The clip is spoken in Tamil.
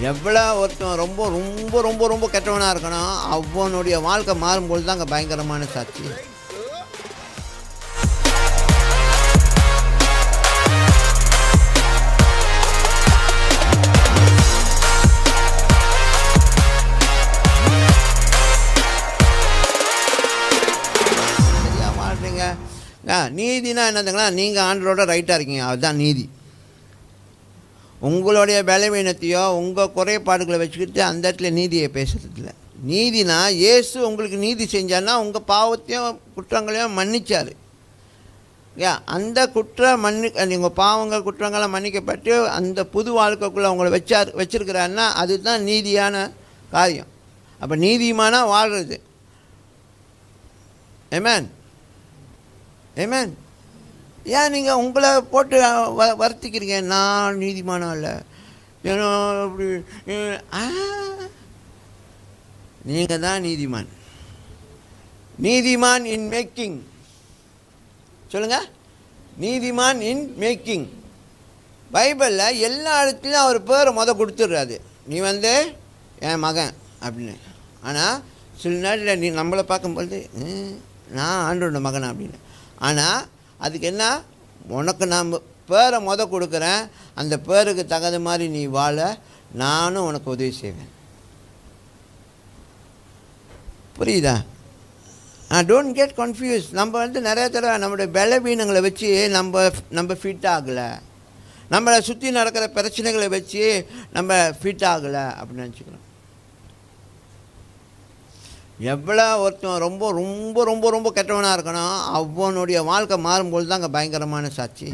எவ்வளோ ஒருத்தன் ரொம்ப ரொம்ப ரொம்ப ரொம்ப கெட்டவனாக இருக்கணும், அவனுடைய வாழ்க்கை மாறும்பொழுது தான் அங்கே பயங்கரமான சாட்சி. சரியாக மாட்டீங்க. நீதினா என்னதுங்களா, நீங்கள் ஆண்டரோட ரைட்டாக இருக்கீங்க, அதுதான் நீதி. உங்களுடைய பலவீனத்தையோ உங்கள் குறைபாடுகளை வச்சுக்கிட்டு அந்த இடத்துல நீதியை பேசுறதில்ல. நீதினா இயேசு உங்களுக்கு நீதி செஞ்சார்னா உங்கள் பாவத்தையும் குற்றங்களையும் மன்னிச்சார். அந்த உங்கள் பாவங்கள் குற்றங்களை மன்னிக்கப்பட்டு அந்த புது வாழ்க்கைக்குள்ளே உங்களை வச்சிருக்கிறாருன்னா அதுதான் நீதியான காரியம். அப்போ நீதிமானா வாழ்கிறது. ஆமென், ஆமென். ஏன் நீங்கள் உங்களை போட்டு வருத்திக்கிறீங்க, நான் நீதிமானா இல்லை, ஏன்னா அப்படி. நீங்கள் தான் நீதிமான். நீதிமான் இன் மேக்கிங். சொல்லுங்கள், நீதிமான் இன் மேக்கிங். பைபிளில் எல்லா இடத்துலையும் அவர் பேரை கொடுத்துட்றாரு, நீ என் மகன் அப்படின்னு. ஆனால் சில நேரத்தில் நீ நம்மளை பார்க்கும்பொழுது நான் ஆண்டோட மகன் அப்படின்னு. ஆனால் அதுக்கு என்ன, உனக்கு நான் பேரை கொடுக்குறேன், அந்த பேருக்கு தகுந்த மாதிரி நீ வாழ நானும் உனக்கு உதவி செய்வேன். புரியுதா? Don't get confuse. நம்ம நிறைய தடவை நம்மளுடைய பலவீனங்களை வச்சு நம்ம ஃபிட் ஆகலை, நம்மளை சுற்றி நடக்கிற பிரச்சனைகளை வச்சு நம்ம ஃபிட் ஆகலை அப்படின்னு நினச்சிக்கிறோம். எவ்வளோ ஒருத்தன் ரொம்ப ரொம்ப ரொம்ப ரொம்ப கெட்டவனாக இருக்கணும், அவனுடைய வாழ்க்கை மாறும்பொழுது தான் அங்கே பயங்கரமான சாட்சி.